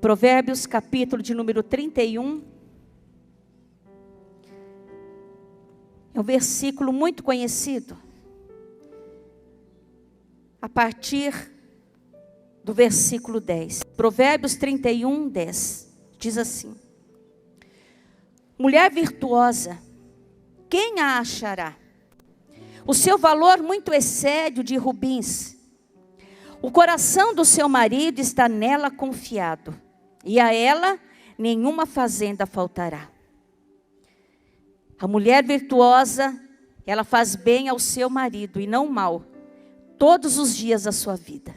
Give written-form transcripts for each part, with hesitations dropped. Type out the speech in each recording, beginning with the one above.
Provérbios, capítulo de número 31. É um versículo muito conhecido. A partir do versículo 10. Provérbios 31, 10. Diz assim: mulher virtuosa, quem a achará? O seu valor muito excede o de rubins. O coração do seu marido está nela confiado, e a ela nenhuma fazenda faltará. A mulher virtuosa, ela faz bem ao seu marido e não mal, todos os dias da sua vida.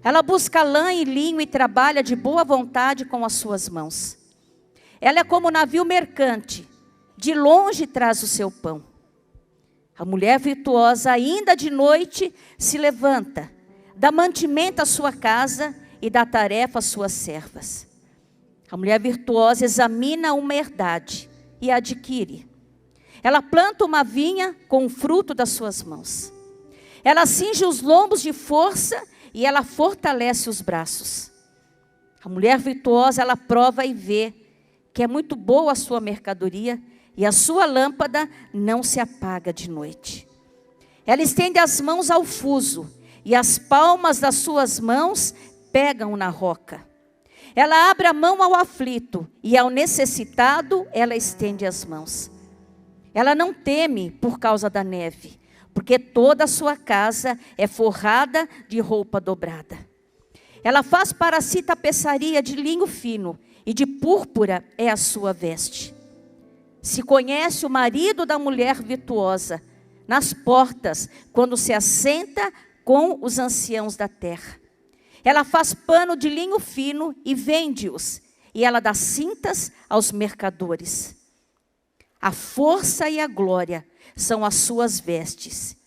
Ela busca lã e linho e trabalha de boa vontade com as suas mãos. Ela é como um navio mercante, de longe traz o seu pão. A mulher virtuosa ainda de noite se levanta, dá mantimento à sua casa e dá tarefa às suas servas. A mulher virtuosa examina uma herdade e a adquire. Ela planta uma vinha com o fruto das suas mãos. Ela cinge os lombos de força e ela fortalece os braços. A mulher virtuosa, ela prova e vê que é muito boa a sua mercadoria e a sua lâmpada não se apaga de noite. Ela estende as mãos ao fuso e as palmas das suas mãos pegam na roca. Ela abre a mão ao aflito e ao necessitado ela estende as mãos. Ela não teme por causa da neve, porque toda a sua casa é forrada de roupa dobrada. Ela faz para si tapeçaria de linho fino, e de púrpura é a sua veste. Se conhece o marido da mulher virtuosa, nas portas, quando se assenta com os anciãos da terra. Ela faz pano de linho fino e vende-os, e ela dá cintas aos mercadores. A força e a glória são as suas vestes,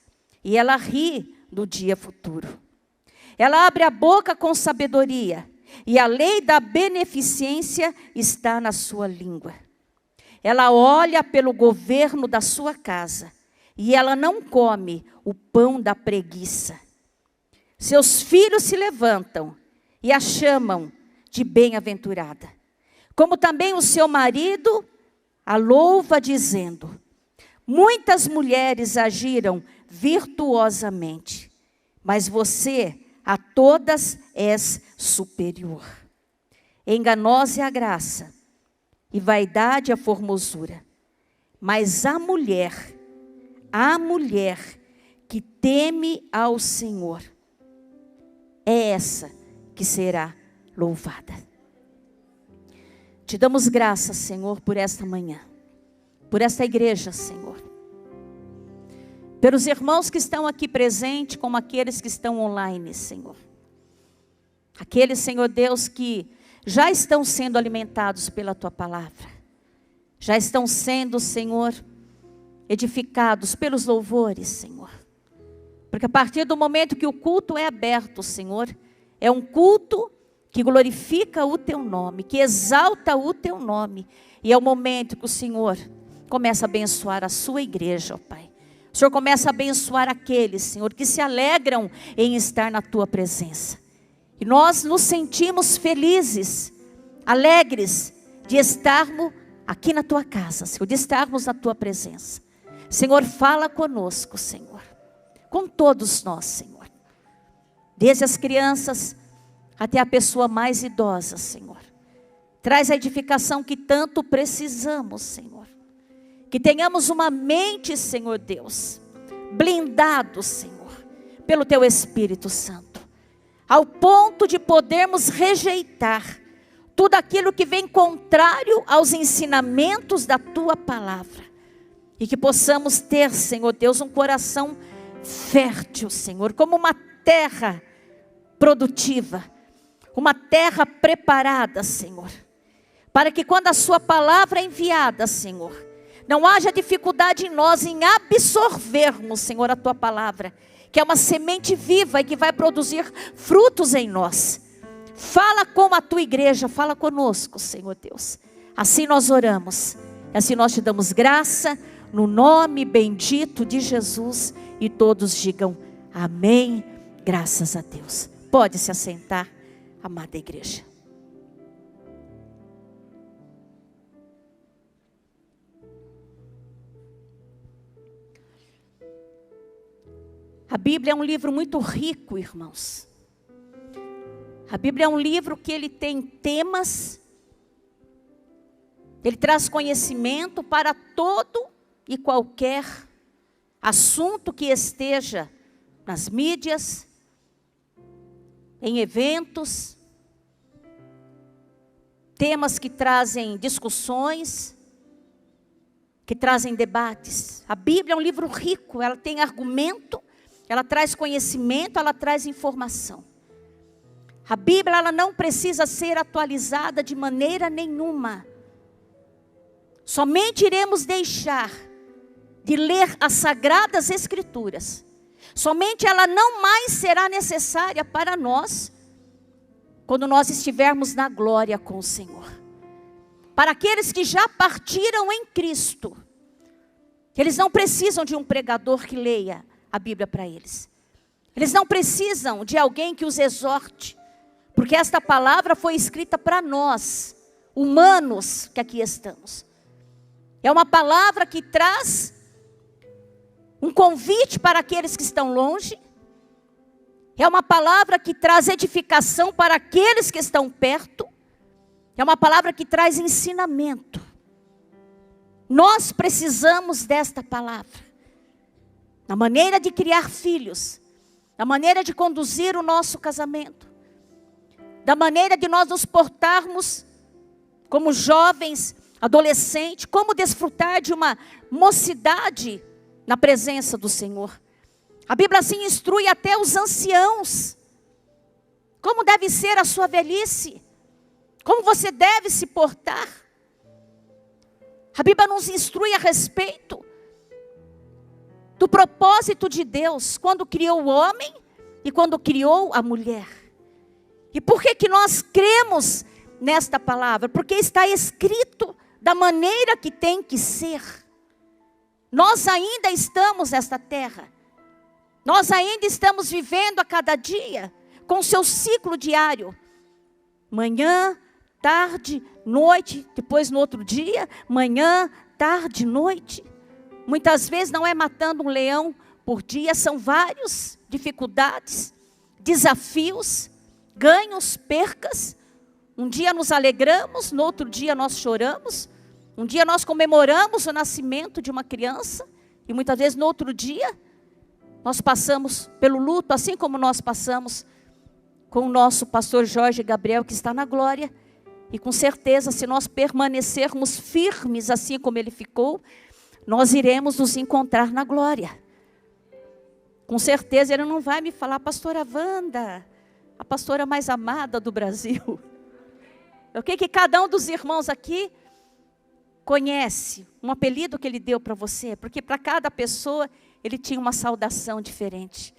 e ela ri do dia futuro. Ela abre a boca com sabedoria, e a lei da beneficência está na sua língua. Ela olha pelo governo da sua casa, e ela não come o pão da preguiça. Seus filhos se levantam e a chamam de bem-aventurada, como também o seu marido a louva dizendo: muitas mulheres agiram virtuosamente, mas você a todas és superior. Enganosa é a graça, e vaidade a formosura. Mas a mulher que teme ao Senhor, é essa que será louvada. Te damos graças, Senhor, por esta manhã, por esta igreja, Senhor. Pelos irmãos que estão aqui presentes, como aqueles que estão online, Senhor. Aqueles, Senhor Deus, que já estão sendo alimentados pela Tua palavra. Já estão sendo, Senhor, edificados pelos louvores, Senhor. Porque a partir do momento que o culto é aberto, Senhor, é um culto que glorifica o Teu nome, que exalta o Teu nome. E é o momento que o Senhor começa a abençoar a sua igreja, ó Pai. O Senhor começa a abençoar aqueles, Senhor, que se alegram em estar na Tua presença. E nós nos sentimos felizes, alegres de estarmos aqui na Tua casa, Senhor, de estarmos na Tua presença. Senhor, fala conosco, Senhor, com todos nós, Senhor. Desde as crianças até a pessoa mais idosa, Senhor. Traz a edificação que tanto precisamos, Senhor. Que tenhamos uma mente, Senhor Deus, blindado, Senhor, pelo Teu Espírito Santo, ao ponto de podermos rejeitar tudo aquilo que vem contrário aos ensinamentos da Tua palavra. E que possamos ter, Senhor Deus, um coração fértil, Senhor, como uma terra produtiva, uma terra preparada, Senhor, para que quando a Sua palavra é enviada, Senhor, não haja dificuldade em nós em absorvermos, Senhor, a Tua palavra, que é uma semente viva e que vai produzir frutos em nós. Fala com a Tua igreja, fala conosco, Senhor Deus. Assim nós oramos, assim nós Te damos graça, no nome bendito de Jesus, e todos digam amém, graças a Deus. Pode se assentar, amada igreja. A Bíblia é um livro muito rico, irmãos. A Bíblia é um livro que ele tem temas, ele traz conhecimento para todo e qualquer assunto que esteja nas mídias, em eventos, temas que trazem discussões, que trazem debates. A Bíblia é um livro rico, ela tem argumento, ela traz conhecimento, ela traz informação. A Bíblia, ela não precisa ser atualizada de maneira nenhuma. Somente iremos deixar de ler as Sagradas Escrituras. Somente ela não mais será necessária para nós, quando nós estivermos na glória com o Senhor. Para aqueles que já partiram em Cristo, eles não precisam de um pregador que leia a Bíblia para eles. Eles não precisam de alguém que os exorte, porque esta palavra foi escrita para nós, humanos que aqui estamos. É uma palavra que traz um convite para aqueles que estão longe. É uma palavra que traz edificação para aqueles que estão perto. É uma palavra que traz ensinamento. Nós precisamos desta palavra. Na maneira de criar filhos, na maneira de conduzir o nosso casamento, da maneira de nós nos portarmos como jovens, adolescentes, como desfrutar de uma mocidade na presença do Senhor. A Bíblia assim instrui até os anciãos, como deve ser a sua velhice, como você deve se portar. A Bíblia nos instrui a respeito do propósito de Deus, quando criou o homem e quando criou a mulher. E por que nós cremos nesta palavra? Porque está escrito da maneira que tem que ser. Nós ainda estamos nesta terra. Nós ainda estamos vivendo a cada dia com o seu ciclo diário. Manhã, tarde, noite, depois no outro dia, manhã, tarde, noite. Muitas vezes não é matando um leão por dia, são várias dificuldades, desafios, ganhos, percas. Um dia nos alegramos, no outro dia nós choramos. Um dia nós comemoramos o nascimento de uma criança, e muitas vezes no outro dia nós passamos pelo luto, assim como nós passamos com o nosso pastor Jorge Gabriel, que está na glória. E com certeza, se nós permanecermos firmes assim como ele ficou, nós iremos nos encontrar na glória. Com certeza ele não vai me falar, pastora Wanda, a pastora mais amada do Brasil. O que cada um dos irmãos aqui conhece, um apelido que ele deu para você, porque para cada pessoa ele tinha uma saudação diferente.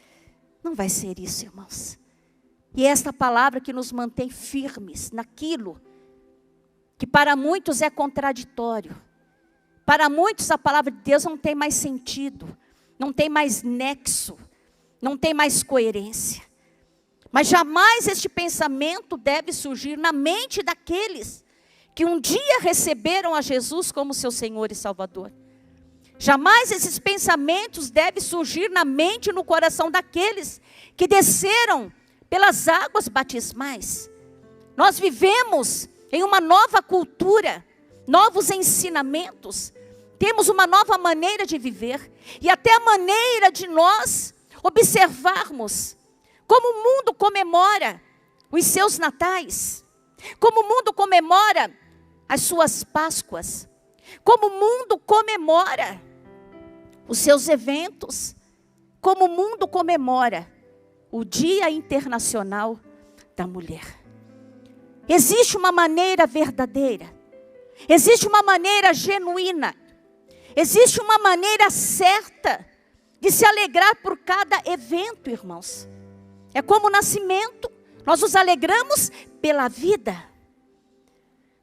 Não vai ser isso, irmãos. E é esta palavra que nos mantém firmes naquilo que para muitos é contraditório. Para muitos a palavra de Deus não tem mais sentido, não tem mais nexo, não tem mais coerência. Mas jamais este pensamento deve surgir na mente daqueles que um dia receberam a Jesus como seu Senhor e Salvador. Jamais esses pensamentos devem surgir na mente e no coração daqueles que desceram pelas águas batismais. Nós vivemos em uma nova cultura, novos ensinamentos, temos uma nova maneira de viver, e até a maneira de nós observarmos como o mundo comemora os seus natais, como o mundo comemora as suas Páscoas, como o mundo comemora os seus eventos, como o mundo comemora o Dia Internacional da Mulher. Existe uma maneira verdadeira, existe uma maneira genuína, existe uma maneira certa de se alegrar por cada evento, irmãos. É como o nascimento, nós nos alegramos pela vida.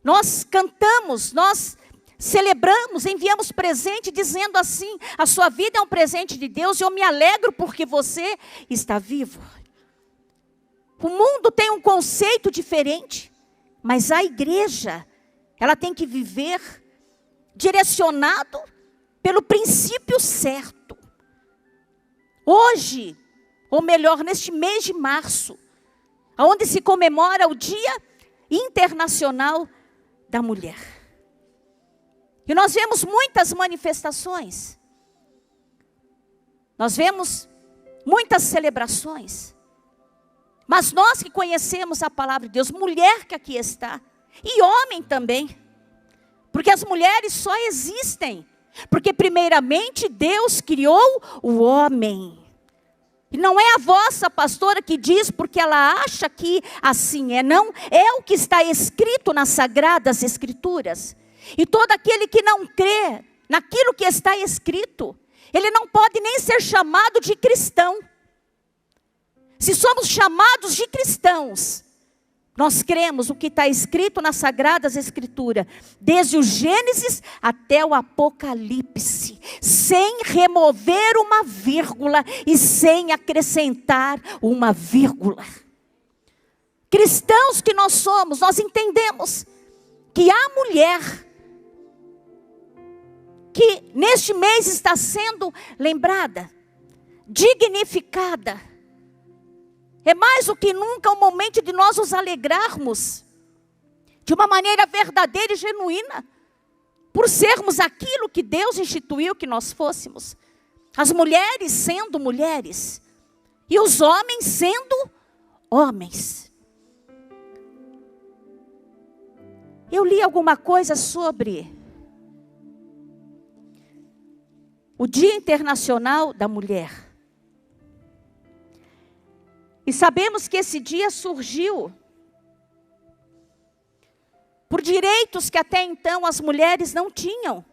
Nós cantamos, nós celebramos, enviamos presente dizendo assim, a sua vida é um presente de Deus e eu me alegro porque você está vivo. O mundo tem um conceito diferente, mas a igreja, ela tem que viver direcionado pelo princípio certo. Hoje, ou melhor, neste mês de março, onde se comemora o Dia Internacional da Mulher. E nós vemos muitas manifestações. Nós vemos muitas celebrações. Mas nós que conhecemos a palavra de Deus, mulher que aqui está, e homem também. Porque as mulheres só existem porque primeiramente Deus criou o homem. E não é a vossa pastora que diz porque ela acha que assim é, não. É o que está escrito nas Sagradas Escrituras. E todo aquele que não crê naquilo que está escrito, ele não pode nem ser chamado de cristão. Se somos chamados de cristãos, nós cremos o que está escrito nas Sagradas Escrituras, desde o Gênesis até o Apocalipse, sem remover uma vírgula e sem acrescentar uma vírgula. Cristãos que nós somos, nós entendemos que a mulher, que neste mês está sendo lembrada, dignificada, é mais do que nunca um momento de nós nos alegrarmos, de uma maneira verdadeira e genuína, por sermos aquilo que Deus instituiu que nós fôssemos. As mulheres sendo mulheres, e os homens sendo homens. Eu li alguma coisa sobre o Dia Internacional da Mulher. E sabemos que esse dia surgiu por direitos que até então as mulheres não tinham.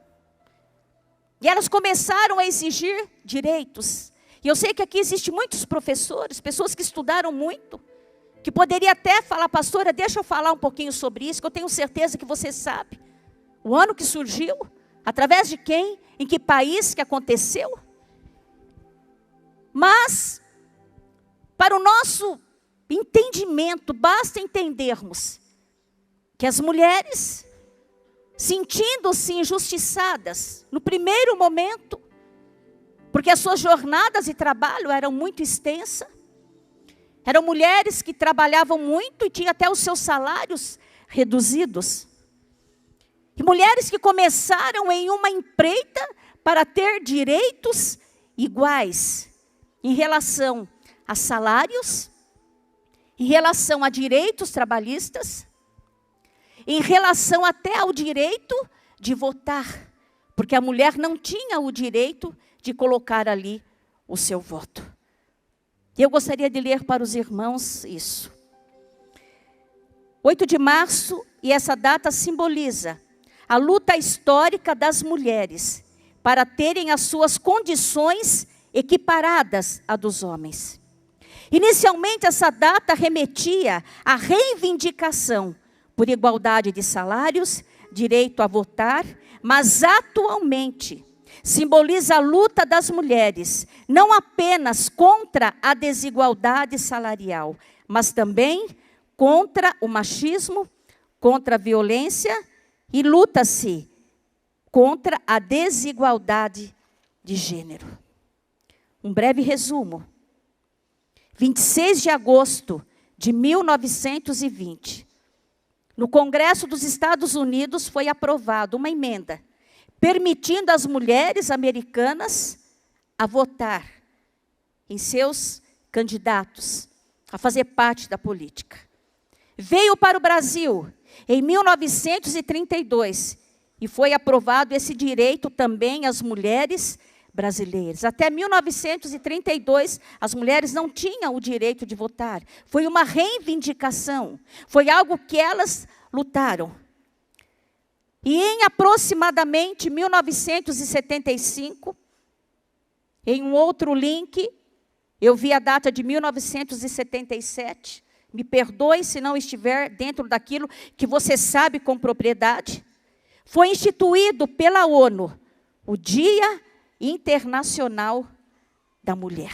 E elas começaram a exigir direitos. E eu sei que aqui existem muitos professores, pessoas que estudaram muito, que poderia até falar, pastora, deixa eu falar um pouquinho sobre isso, que eu tenho certeza que você sabe. O ano que surgiu, através de quem, em que país que aconteceu. Mas para o nosso entendimento, basta entendermos que as mulheres, sentindo-se injustiçadas, no primeiro momento, porque as suas jornadas de trabalho eram muito extensas, eram mulheres que trabalhavam muito e tinham até os seus salários reduzidos. E mulheres que começaram em uma empreita para ter direitos iguais em relação a salários, em relação a direitos trabalhistas, em relação até ao direito de votar, porque a mulher não tinha o direito de colocar ali o seu voto. E eu gostaria de ler para os irmãos isso. 8 de março, e essa data simboliza a luta histórica das mulheres para terem as suas condições equiparadas à dos homens. Inicialmente, essa data remetia à reivindicação por igualdade de salários, direito a votar, mas atualmente simboliza a luta das mulheres, não apenas contra a desigualdade salarial, mas também contra o machismo, contra a violência e luta-se contra a desigualdade de gênero. Um breve resumo. 26 de agosto de 1920, no Congresso dos Estados Unidos foi aprovada uma emenda permitindo às mulheres americanas a votar em seus candidatos, a fazer parte da política. Veio para o Brasil em 1932 e foi aprovado esse direito também às mulheres brasileiras. Até 1932, as mulheres não tinham o direito de votar. Foi uma reivindicação, foi algo que elas lutaram. E em aproximadamente 1975, em um outro link, eu vi a data de 1977, me perdoe se não estiver dentro daquilo que você sabe com propriedade, foi instituído pela ONU o Dia Internacional da Mulher.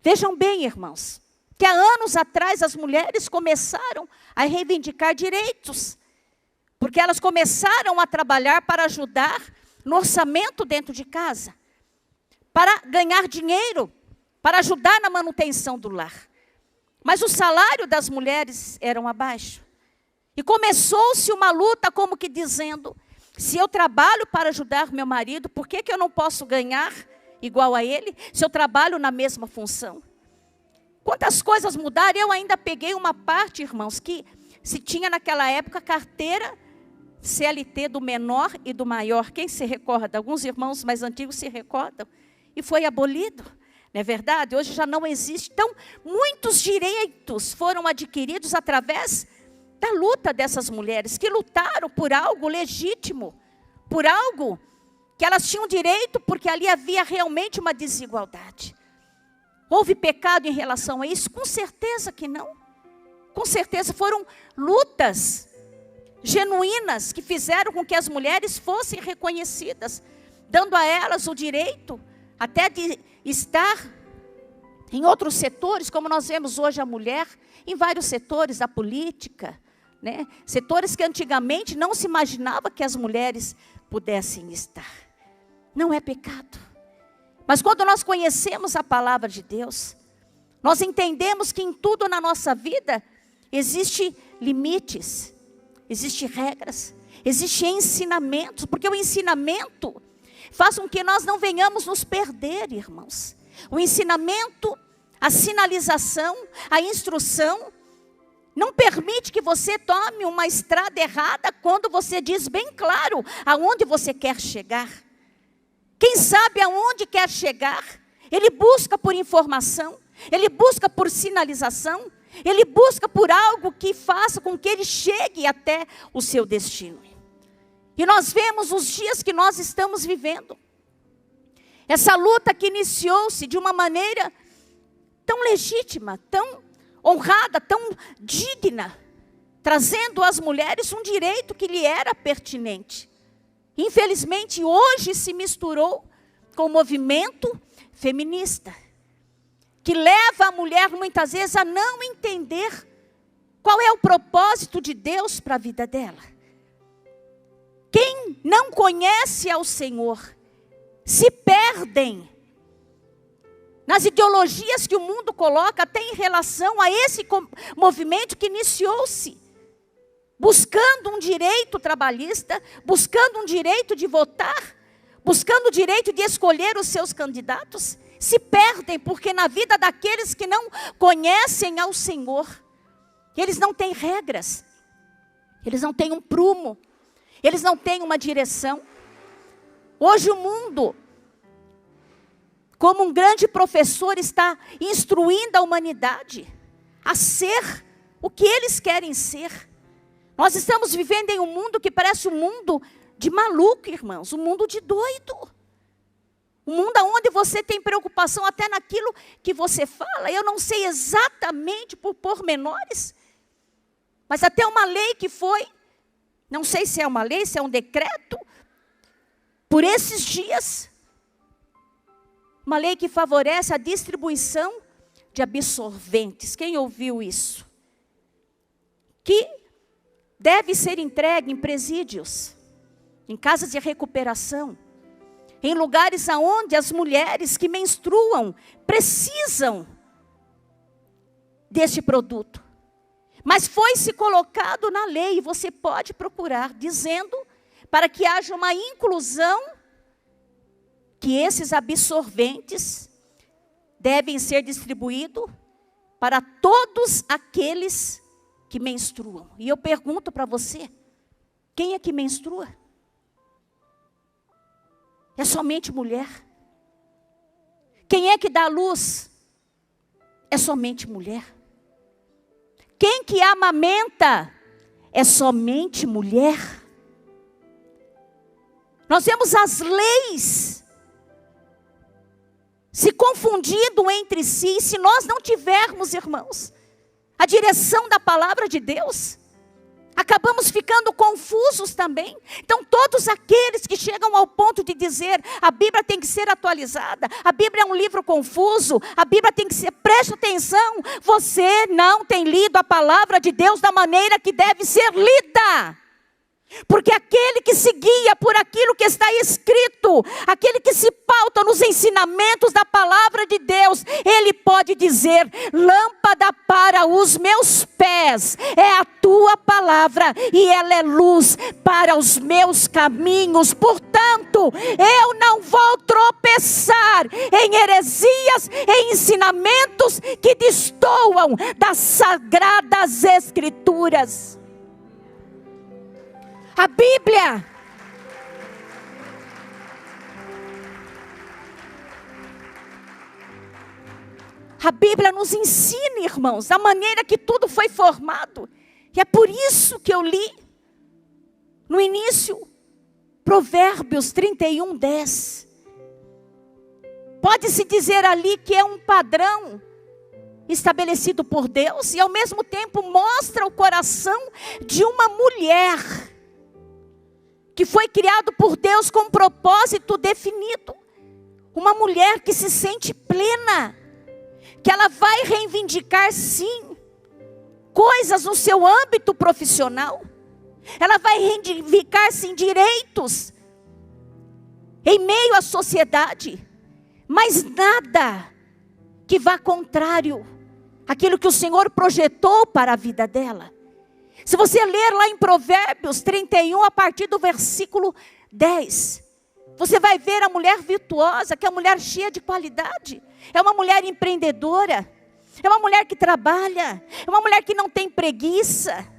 Vejam bem, irmãos, que há anos atrás as mulheres começaram a reivindicar direitos, porque elas começaram a trabalhar para ajudar no orçamento dentro de casa, para ganhar dinheiro, para ajudar na manutenção do lar. Mas o salário das mulheres era abaixo. E começou-se uma luta como que dizendo, se eu trabalho para ajudar meu marido, por que eu não posso ganhar igual a ele, se eu trabalho na mesma função? Quantas coisas mudaram? Eu ainda peguei uma parte, irmãos, que se tinha naquela época carteira CLT do menor e do maior. Quem se recorda? Alguns irmãos mais antigos se recordam. E foi abolido, não é verdade? Hoje já não existe. Então, muitos direitos foram adquiridos através da luta dessas mulheres, que lutaram por algo legítimo, por algo que elas tinham direito, porque ali havia realmente uma desigualdade. Houve pecado em relação a isso? Com certeza que não. Com certeza foram lutas genuínas que fizeram com que as mulheres fossem reconhecidas, dando a elas o direito até de estar em outros setores, como nós vemos hoje a mulher, em vários setores da política, né? Setores que antigamente não se imaginava que as mulheres pudessem estar. Não é pecado. Mas quando nós conhecemos a palavra de Deus, nós entendemos que em tudo na nossa vida existe limites, existe regras, existe ensinamentos, porque o ensinamento faz com que nós não venhamos nos perder, irmãos. O ensinamento, a sinalização, a instrução, não permite que você tome uma estrada errada quando você diz bem claro aonde você quer chegar. Quem sabe aonde quer chegar, ele busca por informação, ele busca por sinalização, ele busca por algo que faça com que ele chegue até o seu destino. E nós vemos os dias que nós estamos vivendo. Essa luta que iniciou-se de uma maneira tão legítima, tão honrada, tão digna, trazendo às mulheres um direito que lhe era pertinente. Infelizmente, hoje se misturou com o movimento feminista, que leva a mulher muitas vezes a não entender qual é o propósito de Deus para a vida dela. Quem não conhece ao Senhor, se perdem nas ideologias que o mundo coloca, até em relação a esse movimento que iniciou-se, buscando um direito trabalhista, buscando um direito de votar, buscando o direito de escolher os seus candidatos, se perdem, porque na vida daqueles que não conhecem ao Senhor, eles não têm regras, eles não têm um prumo, eles não têm uma direção. Hoje o mundo, como um grande professor, está instruindo a humanidade a ser o que eles querem ser. Nós estamos vivendo em um mundo que parece um mundo de maluco, irmãos, um mundo de doido. Um mundo onde você tem preocupação até naquilo que você fala. Eu não sei exatamente por pormenores, mas até uma lei que foi, não sei se é uma lei, se é um decreto, por esses dias, uma lei que favorece a distribuição de absorventes. Quem ouviu isso? Que deve ser entregue em presídios, em casas de recuperação, em lugares onde as mulheres que menstruam precisam deste produto. Mas foi-se colocado na lei, e você pode procurar, dizendo para que haja uma inclusão, que esses absorventes devem ser distribuídos para todos aqueles que menstruam. E eu pergunto para você, quem é que menstrua? É somente mulher. Quem é que dá luz? É somente mulher. Quem que amamenta? É somente mulher. Nós vemos as leis se confundindo entre si. Se nós não tivermos, irmãos, a direção da palavra de Deus, acabamos ficando confusos também. Então todos aqueles que chegam ao ponto de dizer, a Bíblia tem que ser atualizada, a Bíblia é um livro confuso, a Bíblia tem que ser, preste atenção, você não tem lido a palavra de Deus da maneira que deve ser lida. Porque aquele que se guia por aquilo que está escrito, aquele que se pauta nos ensinamentos da palavra de Deus, ele pode dizer: lâmpada para os meus pés é a tua palavra e ela é luz para os meus caminhos. Portanto, eu não vou tropeçar em heresias, em ensinamentos que destoam das sagradas escrituras. A Bíblia nos ensina, irmãos, a maneira que tudo foi formado. E é por isso que eu li, no início, Provérbios 31:10. Pode-se dizer ali que é um padrão estabelecido por Deus e ao mesmo tempo mostra o coração de uma mulher que foi criado por Deus com um propósito definido. Uma mulher que se sente plena, que ela vai reivindicar sim, coisas no seu âmbito profissional. Ela vai reivindicar sim direitos, em meio à sociedade. Mas nada que vá contrário àquilo que o Senhor projetou para a vida dela. Se você ler lá em Provérbios 31, a partir do versículo 10, você vai ver a mulher virtuosa, que é uma mulher cheia de qualidade. É uma mulher empreendedora, é uma mulher que trabalha, é uma mulher que não tem preguiça.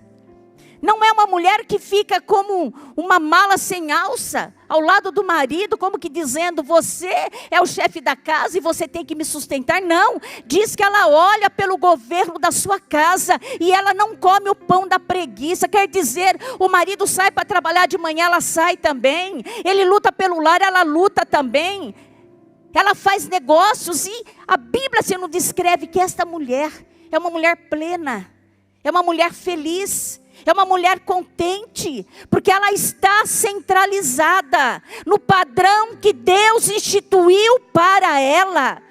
Não é uma mulher que fica como uma mala sem alça, ao lado do marido, como que dizendo: você é o chefe da casa e você tem que me sustentar. Não, diz que ela olha pelo governo da sua casa e ela não come o pão da preguiça. Quer dizer, o marido sai para trabalhar de manhã, ela sai também. Ele luta pelo lar, ela luta também. Ela faz negócios e a Bíblia se nos descreve que esta mulher é uma mulher plena, é uma mulher feliz. É uma mulher contente, porque ela está centralizada no padrão que Deus instituiu para ela.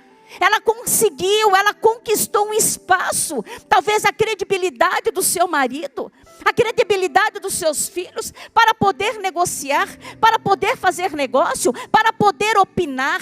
Ela conseguiu, ela conquistou um espaço, talvez a credibilidade do seu marido, a credibilidade dos seus filhos, para poder negociar, para poder fazer negócio, para poder opinar,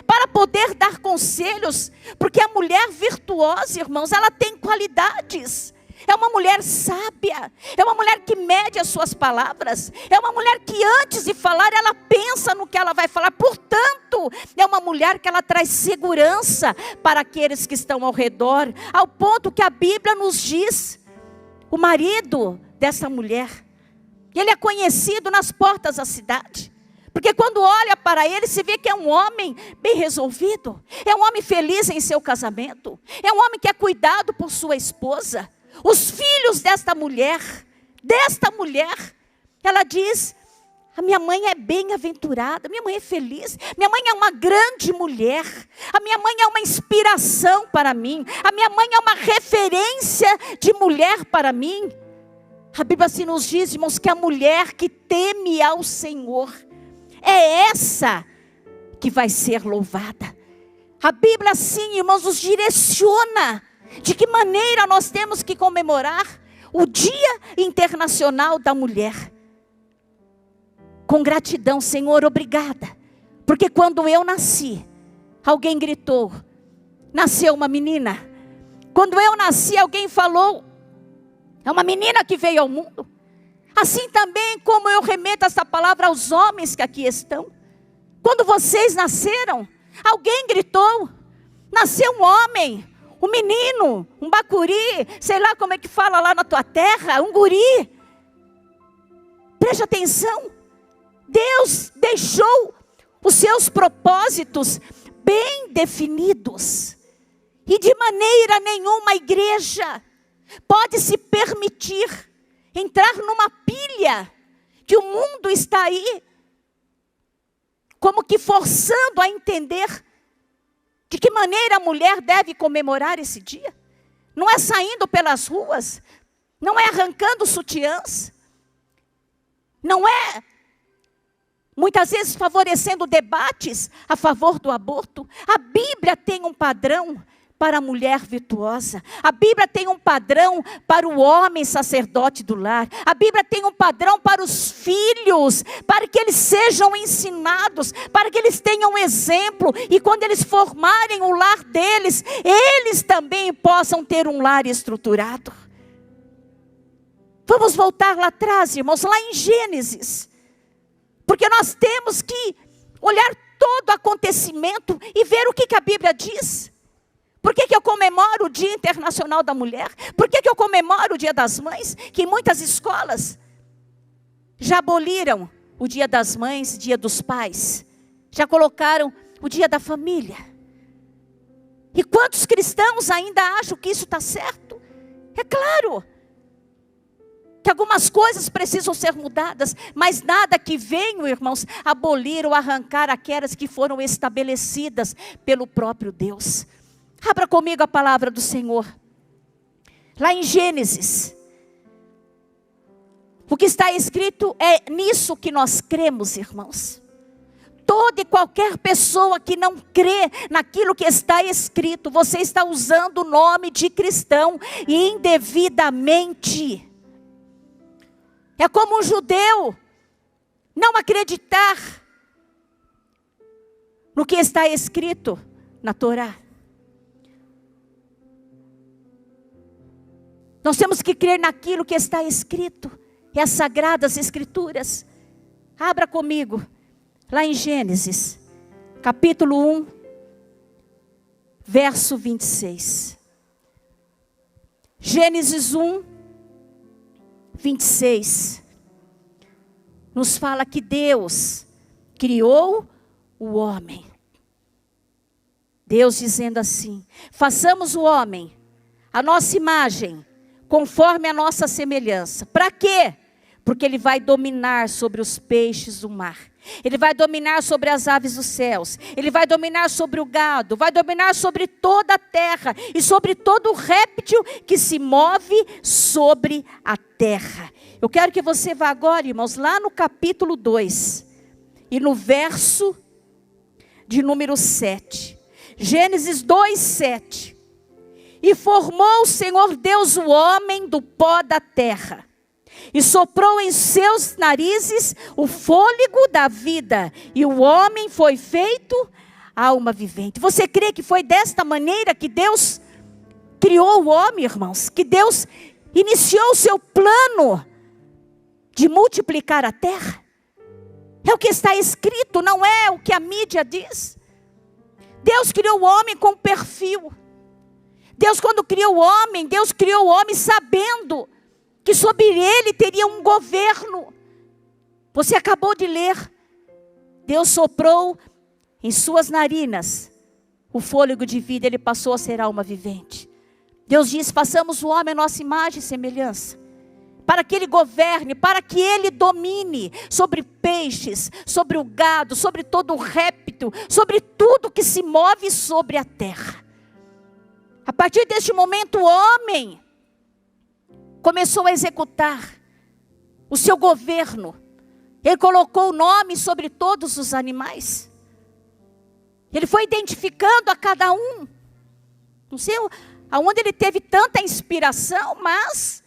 para poder dar conselhos, porque a mulher virtuosa, irmãos, ela tem qualidades. É uma mulher sábia, é uma mulher que mede as suas palavras, é uma mulher que antes de falar, ela pensa no que ela vai falar. Portanto, é uma mulher que ela traz segurança para aqueles que estão ao redor, ao ponto que a Bíblia nos diz, o marido dessa mulher, ele é conhecido nas portas da cidade, porque quando olha para ele, se vê que é um homem bem resolvido, é um homem feliz em seu casamento, é um homem que é cuidado por sua esposa. Os filhos desta mulher, ela diz: a minha mãe é bem-aventurada, minha mãe é feliz, minha mãe é uma grande mulher, a minha mãe é uma inspiração para mim, a minha mãe é uma referência de mulher para mim. A Bíblia assim nos diz, irmãos, que a mulher que teme ao Senhor, é essa que vai ser louvada. A Bíblia assim, irmãos, nos direciona de que maneira nós temos que comemorar o Dia Internacional da Mulher. Com gratidão, Senhor, obrigada. Porque quando eu nasci, alguém gritou: nasceu uma menina. Quando eu nasci, alguém falou: é uma menina que veio ao mundo. Assim também como eu remeto essa palavra aos homens que aqui estão. Quando vocês nasceram, alguém gritou: nasceu um homem. Um menino, um bacuri, sei lá como é que fala lá na tua terra, um guri. Preste atenção, Deus deixou os seus propósitos bem definidos. E de maneira nenhuma a igreja pode se permitir entrar numa pilha que o mundo está aí, como que forçando a entender de que maneira a mulher deve comemorar esse dia. Não é saindo pelas ruas, não é arrancando sutiãs, não é muitas vezes favorecendo debates a favor do aborto. A Bíblia tem um padrão para a mulher virtuosa. A Bíblia tem um padrão para o homem sacerdote do lar. A Bíblia tem um padrão para os filhos, para que eles sejam ensinados, para que eles tenham exemplo. E quando eles formarem o lar deles, eles também possam ter um lar estruturado. Vamos voltar lá atrás, irmãos, lá em Gênesis. Porque nós temos que olhar todo acontecimento e ver o que a Bíblia diz. Por que eu comemoro o Dia Internacional da Mulher? Por que eu comemoro o Dia das Mães? Que em muitas escolas já aboliram o Dia das Mães, Dia dos Pais. Já colocaram o Dia da Família. E quantos cristãos ainda acham que isso está certo? É claro que algumas coisas precisam ser mudadas, mas nada que venham, irmãos, abolir ou arrancar aquelas que foram estabelecidas pelo próprio Deus. Abra comigo a palavra do Senhor. Lá em Gênesis. O que está escrito é nisso que nós cremos, irmãos. Toda e qualquer pessoa que não crê naquilo que está escrito, você está usando o nome de cristão indevidamente. É como um judeu não acreditar no que está escrito na Torá. Nós temos que crer naquilo que está escrito. E as Sagradas Escrituras. Abra comigo. Lá em Gênesis. Capítulo 1. Verso 26. Gênesis 1. 26. Nos fala que Deus criou o homem. Deus dizendo assim: façamos o homem a nossa imagem, conforme a nossa semelhança. Para quê? Porque ele vai dominar sobre os peixes do mar. Ele vai dominar sobre as aves dos céus. Ele vai dominar sobre o gado. Vai dominar sobre toda a terra. E sobre todo réptil que se move sobre a terra. Eu quero que você vá agora, irmãos, lá no capítulo 2. E no verso de número 7. Gênesis 2, 7. E formou o Senhor Deus o homem do pó da terra, e soprou em seus narizes o fôlego da vida, e o homem foi feito alma vivente. Você crê que foi desta maneira que Deus criou o homem, irmãos? Que Deus iniciou o seu plano de multiplicar a terra? É o que está escrito, não é o que a mídia diz. Deus criou o homem com perfil. Deus, quando criou o homem, Deus criou o homem sabendo que sobre ele teria um governo. Você acabou de ler. Deus soprou em suas narinas o fôlego de vida, ele passou a ser alma vivente. Deus diz: façamos o homem a nossa imagem e semelhança, para que ele governe, para que ele domine sobre peixes, sobre o gado, sobre todo o réptil, sobre tudo que se move sobre a terra. A partir deste momento, o homem começou a executar o seu governo. Ele colocou o nome sobre todos os animais. Ele foi identificando a cada um. Não sei aonde ele teve tanta inspiração, mas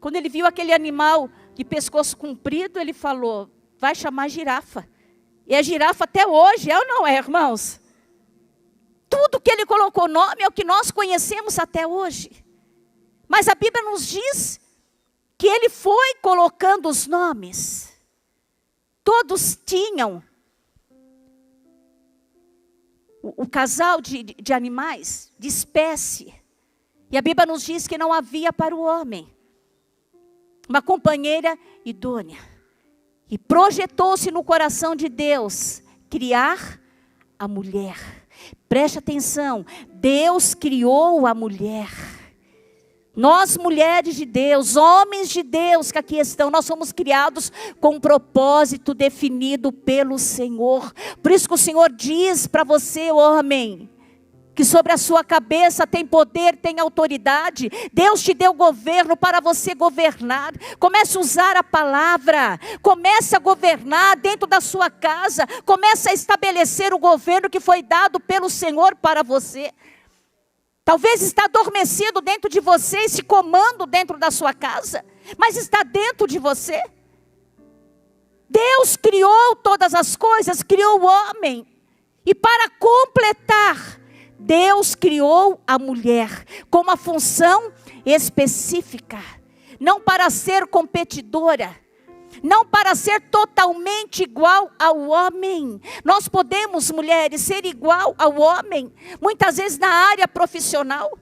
quando ele viu aquele animal de pescoço comprido, ele falou: vai chamar girafa. E a girafa até hoje, é ou não é, irmãos? Tudo que ele colocou nome é o que nós conhecemos até hoje. Mas a Bíblia nos diz que ele foi colocando os nomes. Todos tinham o casal de animais, de espécie. E a Bíblia nos diz que não havia para o homem uma companheira idônea. E projetou-se no coração de Deus criar a mulher. Preste atenção, Deus criou a mulher. Nós, mulheres de Deus, homens de Deus que aqui estão, nós somos criados com um propósito definido pelo Senhor. Por isso que o Senhor diz para você, homem, que sobre a sua cabeça tem poder, tem autoridade. Deus te deu governo para você governar. Comece a usar a palavra. Comece a governar dentro da sua casa. Comece a estabelecer o governo que foi dado pelo Senhor para você. Talvez está adormecido dentro de você, esse comando dentro da sua casa, mas está dentro de você. Deus criou todas as coisas, criou o homem. E para completar, Deus criou a mulher com uma função específica. Não para ser competidora, não para ser totalmente igual ao homem. Nós podemos, mulheres, ser igual ao homem, muitas vezes na área profissional.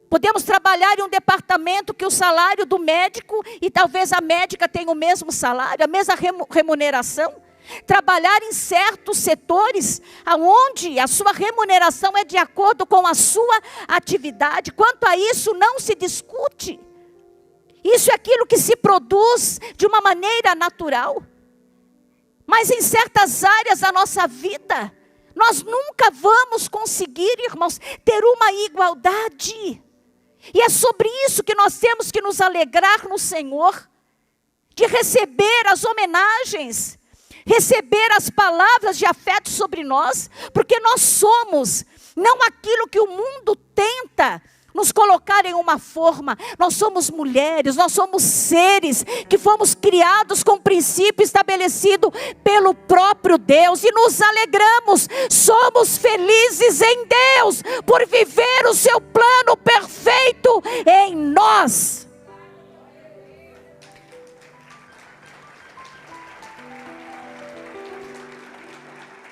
Podemos trabalhar em um departamento que o salário do médico, e talvez a médica tenha o mesmo salário, a mesma remuneração. Trabalhar em certos setores, onde a sua remuneração é de acordo com a sua atividade. Quanto a isso, não se discute. Isso é aquilo que se produz de uma maneira natural. Mas em certas áreas da nossa vida, nós nunca vamos conseguir, irmãos, ter uma igualdade. E é sobre isso que nós temos que nos alegrar no Senhor, de receber as homenagens, receber as palavras de afeto sobre nós, porque nós somos, não aquilo que o mundo tenta nos colocar em uma forma. Nós somos mulheres, nós somos seres que fomos criados com princípio estabelecido pelo próprio Deus, e nos alegramos, somos felizes em Deus, por viver o seu plano perfeito em nós.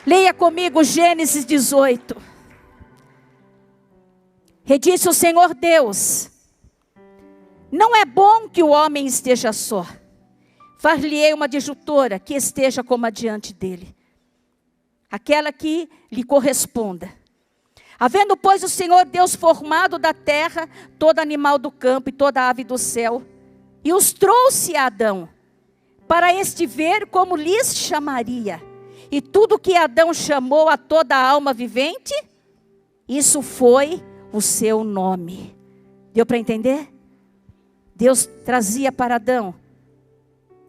Leia comigo Gênesis 18. E disse o Senhor Deus: não é bom que o homem esteja só. Far-lhe-ei uma adjutora que esteja como adiante dele, aquela que lhe corresponda. Havendo, pois, o Senhor Deus formado da terra todo animal do campo e toda ave do céu, e os trouxe a Adão, para este ver como lhes chamaria. E tudo que Adão chamou a toda a alma vivente, isso foi o seu nome. Deu para entender? Deus trazia para Adão.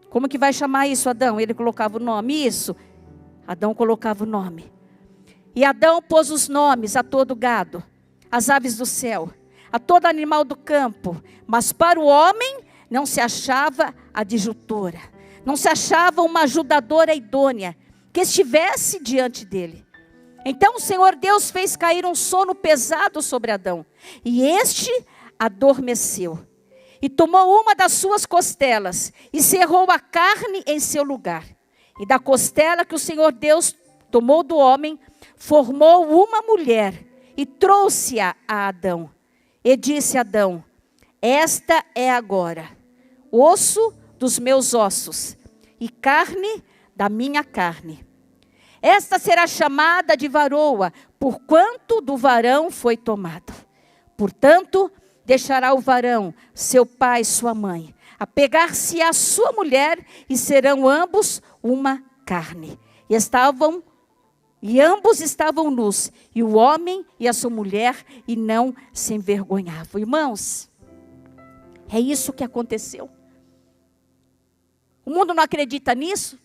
Como que vai chamar isso, Adão? Ele colocava o nome. Isso. Adão colocava o nome. E Adão pôs os nomes a todo gado, às aves do céu, a todo animal do campo. Mas para o homem não se achava adjutora, não se achava uma ajudadora idônea que estivesse diante dele. Então o Senhor Deus fez cair um sono pesado sobre Adão, e este adormeceu. E tomou uma das suas costelas, e cerrou a carne em seu lugar. E da costela que o Senhor Deus tomou do homem, formou uma mulher, e trouxe-a a Adão. E disse a Adão: esta é agora osso dos meus ossos, e carne da minha carne. Esta será chamada de varoa, porquanto do varão foi tomado. Portanto, deixará o varão, seu pai e sua mãe, apegar-se à sua mulher, e serão ambos uma carne. E ambos estavam nus, e o homem e a sua mulher, e não se envergonhavam. Irmãos, é isso que aconteceu. O mundo não acredita nisso?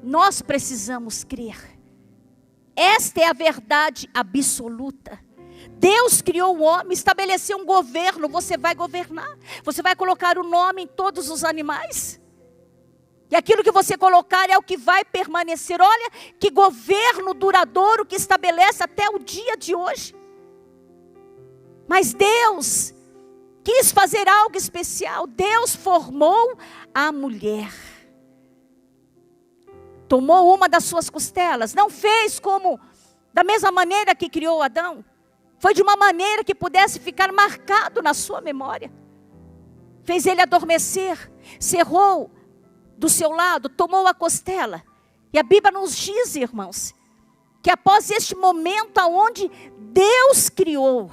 Nós precisamos crer. Esta é a verdade absoluta. Deus criou o homem, estabeleceu um governo. Você vai governar. Você vai colocar o nome em todos os animais. E aquilo que você colocar é o que vai permanecer. Olha que governo duradouro que estabelece até o dia de hoje. Mas Deus quis fazer algo especial. Deus formou a mulher. Tomou uma das suas costelas. Não fez como da mesma maneira que criou Adão. Foi de uma maneira que pudesse ficar marcado na sua memória. Fez ele adormecer. Cerrou do seu lado, tomou a costela. E a Bíblia nos diz, irmãos, que após este momento onde Deus criou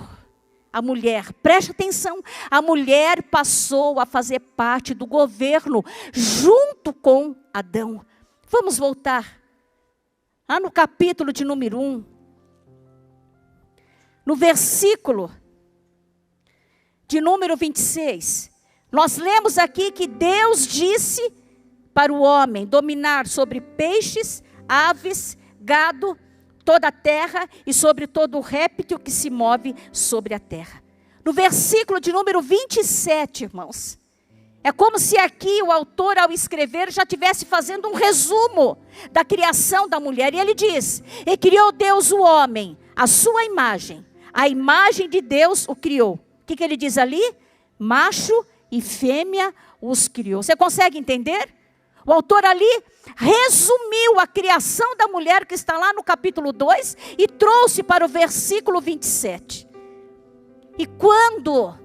a mulher, preste atenção, a mulher passou a fazer parte do governo junto com Adão. Vamos voltar lá no capítulo de número 1, no versículo de número 26. Nós lemos aqui que Deus disse para o homem dominar sobre peixes, aves, gado, toda a terra e sobre todo o réptil que se move sobre a terra. No versículo de número 27, irmãos, é como se aqui o autor, ao escrever, já estivesse fazendo um resumo da criação da mulher. E ele diz: e criou Deus o homem, a sua imagem. A imagem de Deus o criou. O que ele diz ali? Macho e fêmea os criou. Você consegue entender? O autor ali resumiu a criação da mulher que está lá no capítulo 2 e trouxe para o versículo 27. E quando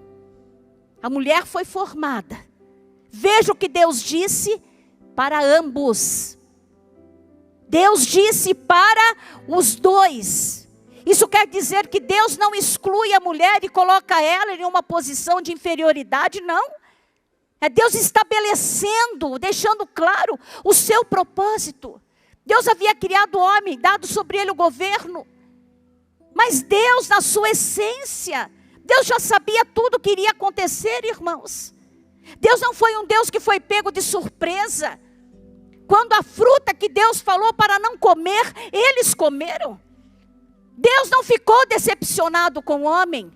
a mulher foi formada, veja o que Deus disse para ambos. Deus disse para os dois. Isso quer dizer que Deus não exclui a mulher e coloca ela em uma posição de inferioridade, não. É Deus estabelecendo, deixando claro o seu propósito. Deus havia criado o homem, dado sobre ele o governo. Mas Deus, na sua essência, Deus já sabia tudo o que iria acontecer, irmãos. Deus não foi um Deus que foi pego de surpresa. Quando a fruta que Deus falou para não comer, eles comeram. Deus não ficou decepcionado com o homem.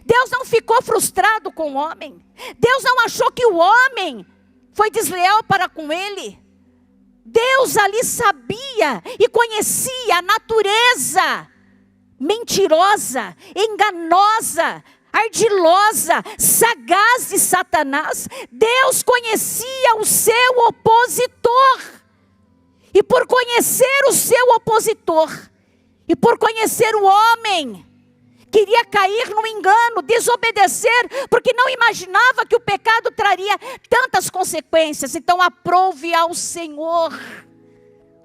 Deus não ficou frustrado com o homem. Deus não achou que o homem foi desleal para com ele. Deus ali sabia e conhecia a natureza mentirosa, enganosa, ardilosa, sagaz de Satanás. Deus conhecia o seu opositor. E por conhecer o seu opositor, e por conhecer o homem, queria cair no engano, desobedecer, porque não imaginava que o pecado traria tantas consequências. Então aprove ao Senhor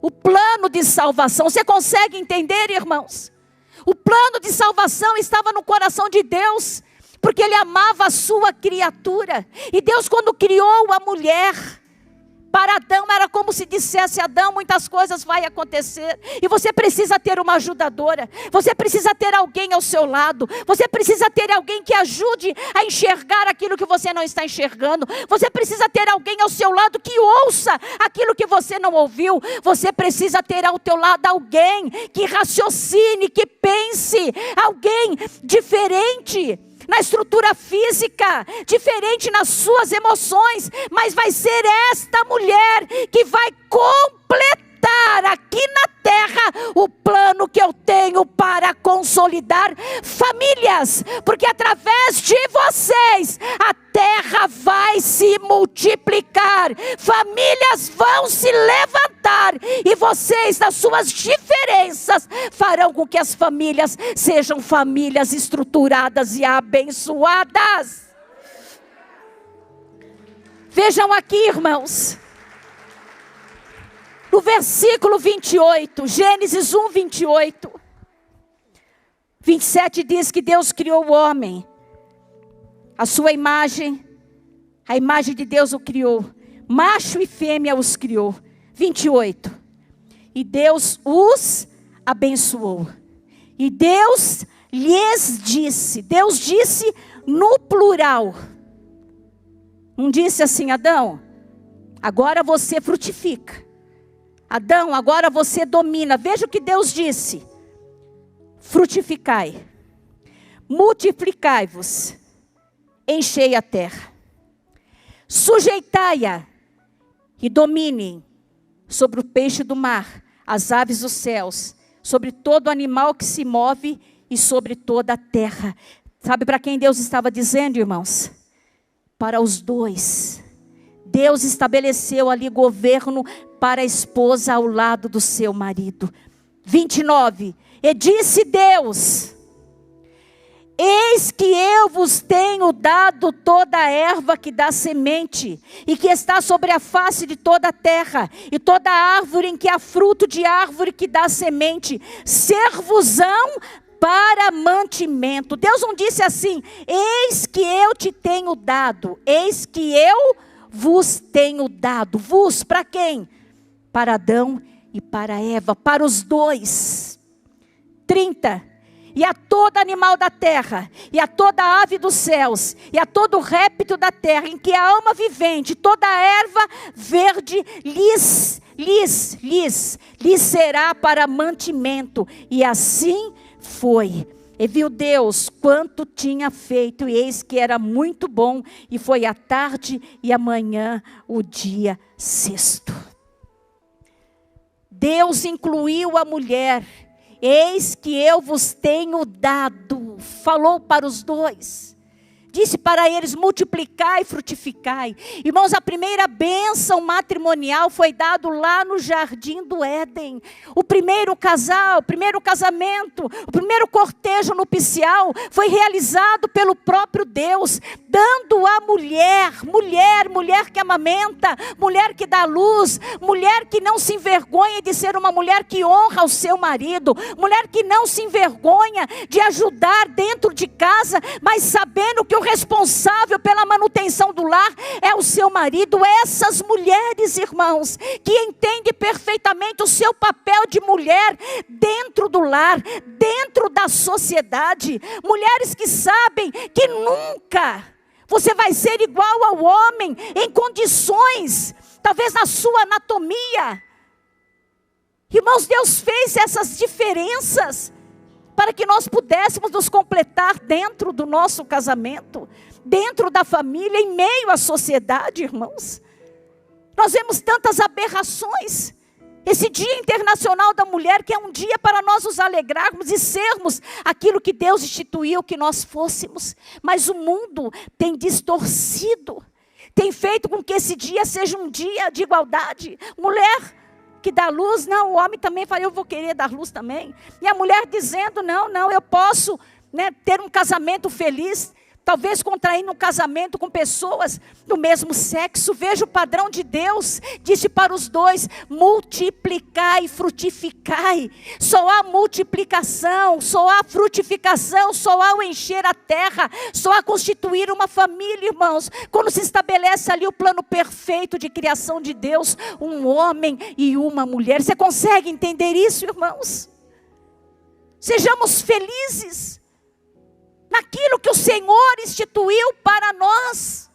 o plano de salvação. Você consegue entender, irmãos? O plano de salvação estava no coração de Deus, porque Ele amava a sua criatura. E Deus, quando criou a mulher, para Adão era como se dissesse: Adão, muitas coisas vão acontecer, e você precisa ter uma ajudadora, você precisa ter alguém ao seu lado, você precisa ter alguém que ajude a enxergar aquilo que você não está enxergando, você precisa ter alguém ao seu lado que ouça aquilo que você não ouviu, você precisa ter ao teu lado alguém que raciocine, que pense, alguém diferente na estrutura física, diferente nas suas emoções, mas vai ser esta mulher que vai completar aqui na terra o plano que eu tenho para consolidar famílias, porque através de vocês a terra vai se multiplicar, famílias vão se levantar, e vocês, nas suas diferenças, farão com que as famílias sejam famílias estruturadas e abençoadas. Vejam aqui, irmãos, no versículo 28, Gênesis 1, 28, 27 diz que Deus criou o homem, a sua imagem, a imagem de Deus o criou, macho e fêmea os criou. 28, e Deus os abençoou, e Deus lhes disse, Deus disse no plural, não disse assim: Adão, agora você frutifica, Adão, agora você domina. Veja o que Deus disse: frutificai, multiplicai-vos, enchei a terra, sujeitai-a e dominem sobre o peixe do mar, as aves dos céus, sobre todo animal que se move e sobre toda a terra. Sabe para quem Deus estava dizendo, irmãos? Para os dois. Deus estabeleceu ali governo para a esposa ao lado do seu marido. 29, e disse Deus: eis que eu vos tenho dado toda a erva que dá semente, e que está sobre a face de toda a terra, e toda árvore em que há fruto de árvore que dá semente, ser-vos-ão para mantimento. Deus não disse assim: eis que eu te tenho dado, eis que eu vos tenho dado. Vos, para quem? Para Adão e para Eva, para os dois. 30, e a todo animal da terra, e a toda ave dos céus, e a todo réptil da terra, em que há alma vivente, toda erva verde lhes será para mantimento. E assim foi. E viu Deus quanto tinha feito, e eis que era muito bom, e foi a tarde e a manhã o dia sexto. Deus incluiu a mulher. Eis que eu vos tenho dado, falou para os dois. Disse para eles: multiplicai e frutificai. Irmãos, a primeira bênção matrimonial foi dado lá no jardim do Éden. O primeiro casal, o primeiro casamento, o primeiro cortejo nupcial foi realizado pelo próprio Deus, dando à mulher que amamenta, mulher que dá luz, mulher que não se envergonha de ser uma mulher que honra o seu marido, mulher que não se envergonha de ajudar dentro de casa, mas sabendo que o responsável pela manutenção do lar é o seu marido. Essas mulheres, irmãos, que entendem perfeitamente o seu papel de mulher dentro do lar, dentro da sociedade, mulheres que sabem que nunca você vai ser igual ao homem em condições, talvez na sua anatomia. Irmãos, Deus fez essas diferenças para que nós pudéssemos nos completar dentro do nosso casamento, dentro da família, em meio à sociedade, irmãos. Nós vemos tantas aberrações. Esse Dia Internacional da Mulher, que é um dia para nós nos alegrarmos e sermos aquilo que Deus instituiu que nós fôssemos. Mas o mundo tem distorcido, tem feito com que esse dia seja um dia de igualdade. Mulher que dá luz, não, o homem também fala: eu vou querer dar luz também. E a mulher dizendo: não, eu posso, ter um casamento feliz, talvez contraindo um casamento com pessoas do mesmo sexo. Veja o padrão de Deus, disse para os dois: multiplicai e frutificai. Só há multiplicação, só há frutificação, só há o encher a terra, só há constituir uma família, irmãos, quando se estabelece ali o plano perfeito de criação de Deus, um homem e uma mulher. Você consegue entender isso, irmãos? Sejamos felizes naquilo que o Senhor instituiu para nós.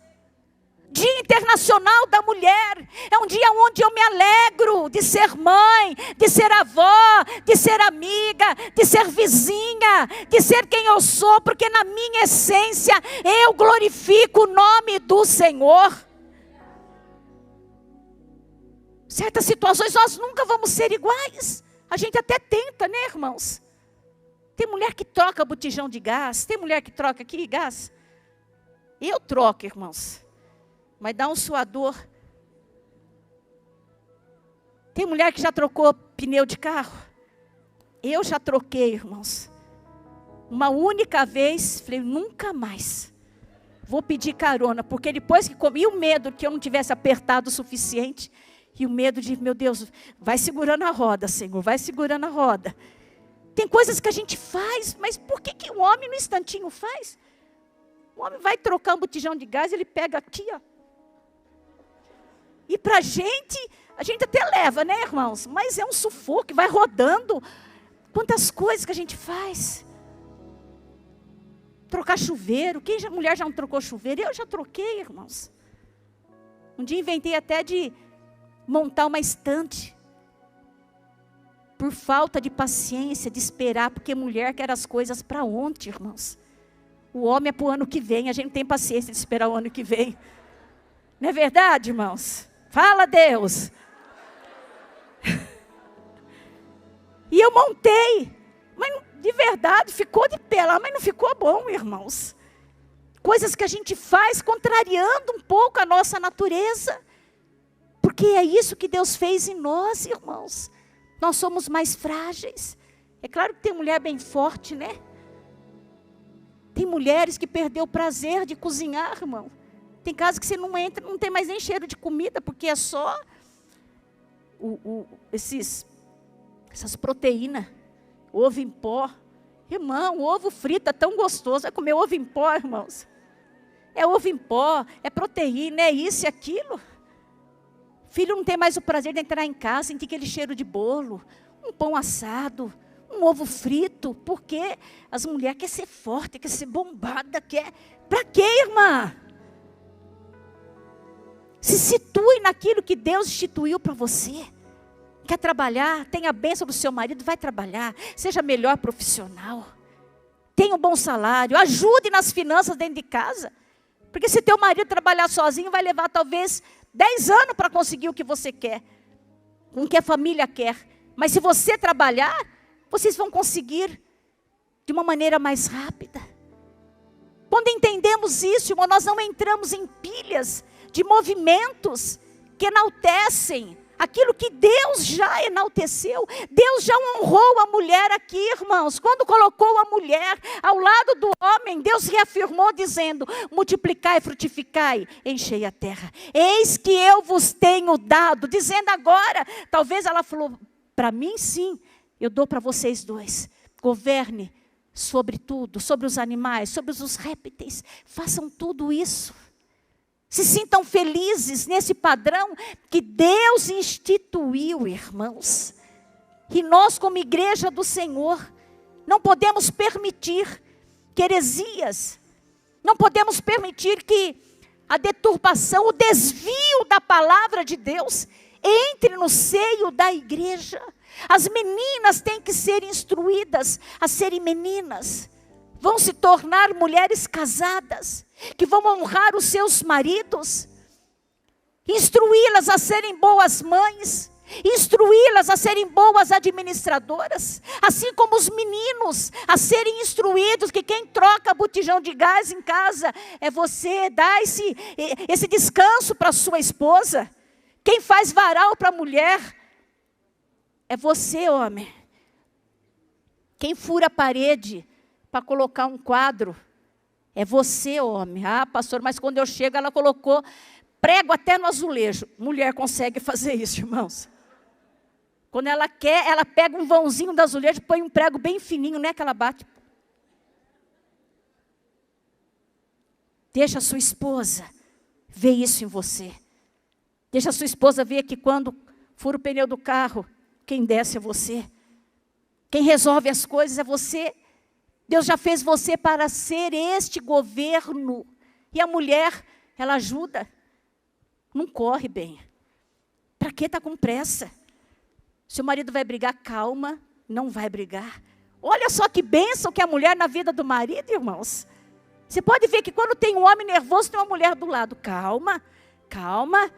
Dia Internacional da Mulher é um dia onde eu me alegro de ser mãe, de ser avó, de ser amiga, de ser vizinha, de ser quem eu sou, porque na minha essência eu glorifico o nome do Senhor. Certas situações nós nunca vamos ser iguais. A gente até tenta, né, irmãos? Tem mulher que troca botijão de gás. Tem mulher que troca aqui gás. Eu troco, irmãos. Mas dá um suador. Tem mulher que já trocou pneu de carro. Eu já troquei, irmãos. Uma única vez, falei: nunca mais vou pedir carona. Porque depois que comi, o medo que eu não tivesse apertado o suficiente. E o medo de: meu Deus, vai segurando a roda, Senhor, vai segurando a roda. Tem coisas que a gente faz, mas por que o homem no instantinho faz? O homem vai trocar um botijão de gás, ele pega aqui, ó. E para a gente até leva, né, irmãos? Mas é um sufoco, vai rodando. Quantas coisas que a gente faz. Trocar chuveiro. Mulher já não trocou chuveiro? Eu já troquei, irmãos. Um dia inventei até de montar uma estante. Por falta de paciência, de esperar, porque mulher quer as coisas para ontem, irmãos. O homem é para o ano que vem, a gente não tem paciência de esperar o ano que vem. Não é verdade, irmãos? Fala, Deus. E eu montei, mas de verdade ficou de pé lá, mas não ficou bom, irmãos. Coisas que a gente faz contrariando um pouco a nossa natureza. Porque é isso que Deus fez em nós, irmãos. Nós somos mais frágeis. É claro que tem mulher bem forte, né? Tem mulheres que perdeu o prazer de cozinhar, irmão. Tem casas que você não entra, não tem mais nem cheiro de comida, porque é só essas proteínas. Ovo em pó. Irmão, o ovo frito é tão gostoso. Vai comer ovo em pó, irmãos. É ovo em pó, é proteína, é isso e aquilo. Filho não tem mais o prazer de entrar em casa, sentir aquele cheiro de bolo, um pão assado, um ovo frito, porque as mulheres querem ser forte, querem ser bombada, Para quê, irmã? Se situe naquilo que Deus instituiu para você. Quer trabalhar? Tenha a bênção do seu marido, vai trabalhar. Seja melhor profissional. Tenha um bom salário. Ajude nas finanças dentro de casa. Porque se teu marido trabalhar sozinho, vai levar talvez 10 anos para conseguir o que você quer. O que a família quer. Mas se você trabalhar, vocês vão conseguir de uma maneira mais rápida. Quando entendemos isso, irmão, nós não entramos em pilhas de movimentos que enaltecem aquilo que Deus já enalteceu. Deus já honrou a mulher aqui, irmãos. Quando colocou a mulher ao lado do homem, Deus reafirmou dizendo: multiplicai, frutificai, enchei a terra. Eis que eu vos tenho dado. Dizendo agora, talvez ela falou, para mim sim, eu dou para vocês dois. Governe sobre tudo, sobre os animais, sobre os répteis. Façam tudo isso. Se sintam felizes nesse padrão que Deus instituiu, irmãos. E nós, como igreja do Senhor, não podemos permitir que heresias, não podemos permitir que a deturpação, o desvio da palavra de Deus entre no seio da igreja. As meninas têm que ser instruídas a serem meninas. Vão se tornar mulheres casadas, que vão honrar os seus maridos, instruí-las a serem boas mães, instruí-las a serem boas administradoras, assim como os meninos a serem instruídos que quem troca botijão de gás em casa é você, dá esse descanso para sua esposa. Quem faz varal para a mulher é você, homem. Quem fura a parede para colocar um quadro é você, homem. Ah, pastor, mas quando eu chego, ela colocou prego até no azulejo. Mulher consegue fazer isso, irmãos. Quando ela quer, ela pega um vãozinho do azulejo, põe um prego bem fininho, não é que ela bate. Deixa a sua esposa ver isso em você. Deixa a sua esposa ver que quando fura o pneu do carro, quem desce é você. Quem resolve as coisas é você. Deus já fez você para ser este governo. E a mulher, ela ajuda. Não corre bem. Para que está com pressa? Se o marido vai brigar, calma, não vai brigar. Olha só que bênção que é a mulher na vida do marido, irmãos. Você pode ver que quando tem um homem nervoso, tem uma mulher do lado. Calma, calma.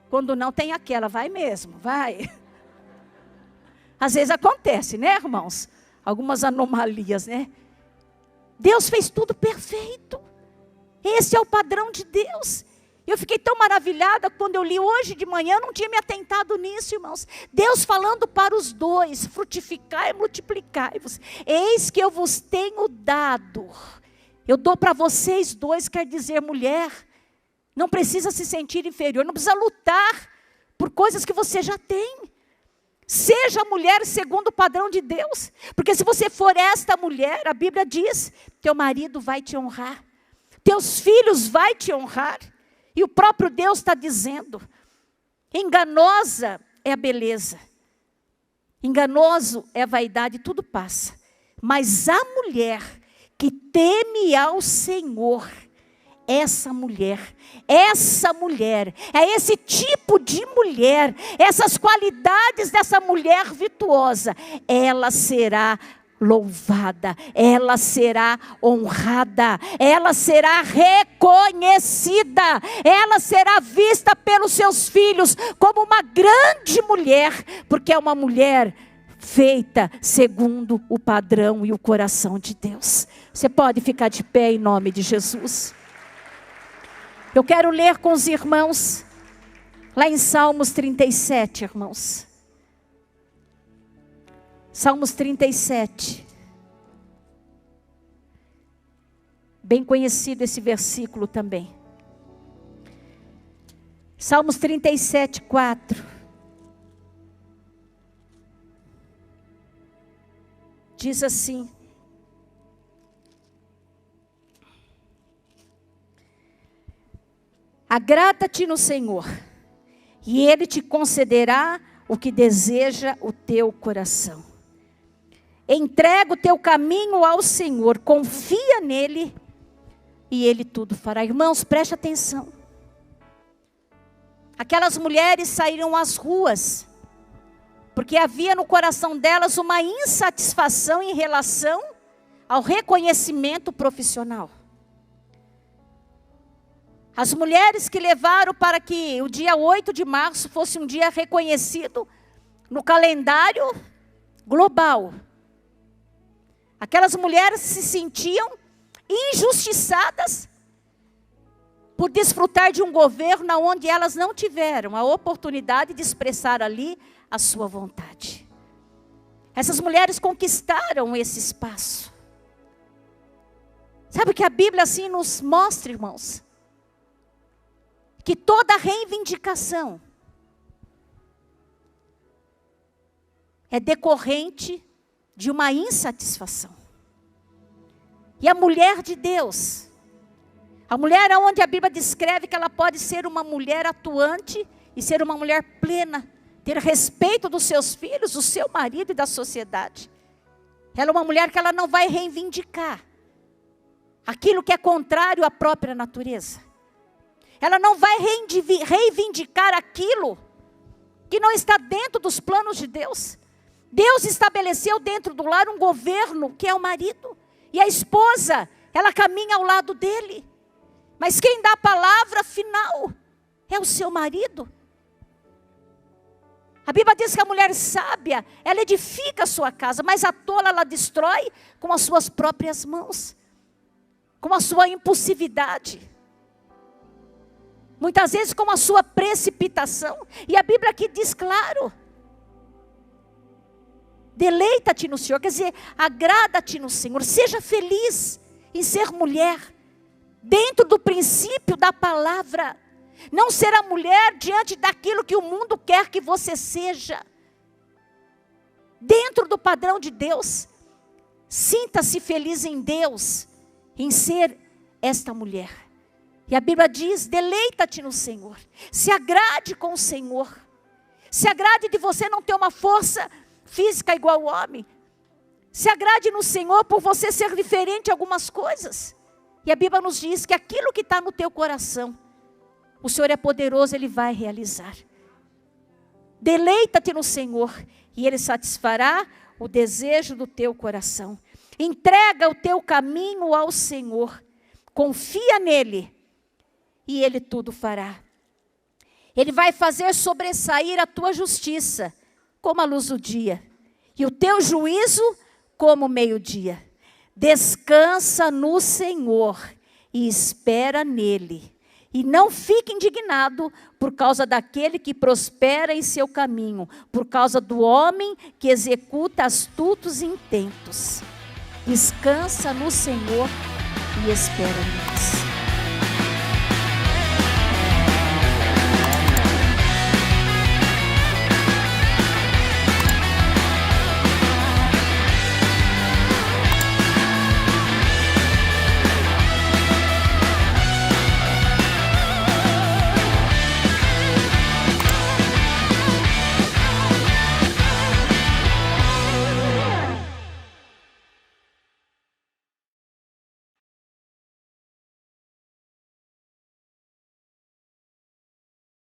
Quando não tem aquela, vai mesmo, vai. Às vezes acontece, né, irmãos? Algumas anomalias, né? Deus fez tudo perfeito. Esse é o padrão de Deus. Eu fiquei tão maravilhada quando eu li hoje de manhã, eu não tinha me atentado nisso, irmãos. Deus falando para os dois: frutificai e multiplicai-vos. Eis que eu vos tenho dado. Eu dou para vocês dois, quer dizer, mulher, não precisa se sentir inferior, não precisa lutar por coisas que você já tem. Seja mulher segundo o padrão de Deus. Porque se você for esta mulher, a Bíblia diz, teu marido vai te honrar. Teus filhos vai te honrar. E o próprio Deus está dizendo, enganosa é a beleza. Enganoso é a vaidade, tudo passa. Mas a mulher que teme ao Senhor, essa mulher, é esse tipo de mulher, essas qualidades dessa mulher virtuosa, ela será louvada, ela será honrada, ela será reconhecida, ela será vista pelos seus filhos como uma grande mulher, porque é uma mulher feita segundo o padrão e o coração de Deus. Você pode ficar de pé em nome de Jesus. Eu quero ler com os irmãos, lá em Salmos 37, irmãos. Salmos 37. Bem conhecido esse versículo também. Salmos 37, 4. Diz assim: agrada-te no Senhor, e Ele te concederá o que deseja o teu coração. Entrega o teu caminho ao Senhor, confia nele e ele tudo fará. Irmãos, preste atenção. Aquelas mulheres saíram às ruas, porque havia no coração delas uma insatisfação em relação ao reconhecimento profissional. As mulheres que levaram para que o dia 8 de março fosse um dia reconhecido no calendário global. Aquelas mulheres se sentiam injustiçadas por desfrutar de um governo onde elas não tiveram a oportunidade de expressar ali a sua vontade. Essas mulheres conquistaram esse espaço. Sabe o que a Bíblia assim nos mostra, irmãos? Que toda reivindicação é decorrente de uma insatisfação. E a mulher de Deus, a mulher onde a Bíblia descreve que ela pode ser uma mulher atuante e ser uma mulher plena, ter respeito dos seus filhos, do seu marido e da sociedade. Ela é uma mulher que ela não vai reivindicar aquilo que é contrário à própria natureza. Ela não vai reivindicar aquilo que não está dentro dos planos de Deus. Deus estabeleceu dentro do lar um governo que é o marido. E a esposa, ela caminha ao lado dele. Mas quem dá a palavra final é o seu marido. A Bíblia diz que a mulher sábia, ela edifica a sua casa, mas a tola ela destrói com as suas próprias mãos, com a sua impulsividade. Muitas vezes com a sua precipitação. E a Bíblia aqui diz claro: deleita-te no Senhor, quer dizer, agrada-te no Senhor, seja feliz em ser mulher, dentro do princípio da palavra. Não ser a mulher diante daquilo que o mundo quer que você seja. Dentro do padrão de Deus, sinta-se feliz em Deus, em ser esta mulher. E a Bíblia diz: deleita-te no Senhor, se agrade com o Senhor, se agrade de você não ter uma força física igual ao homem, se agrade no Senhor por você ser diferente em algumas coisas. E a Bíblia nos diz que aquilo que está no teu coração, o Senhor é poderoso, Ele vai realizar. Deleita-te no Senhor e Ele satisfará o desejo do teu coração. Entrega o teu caminho ao Senhor, confia nele e Ele tudo fará. Ele vai fazer sobressair a tua justiça como a luz do dia, e o teu juízo como o meio-dia. Descansa no Senhor e espera nele. E não fique indignado por causa daquele que prospera em seu caminho, por causa do homem que executa astutos intentos. Descansa no Senhor e espera neles.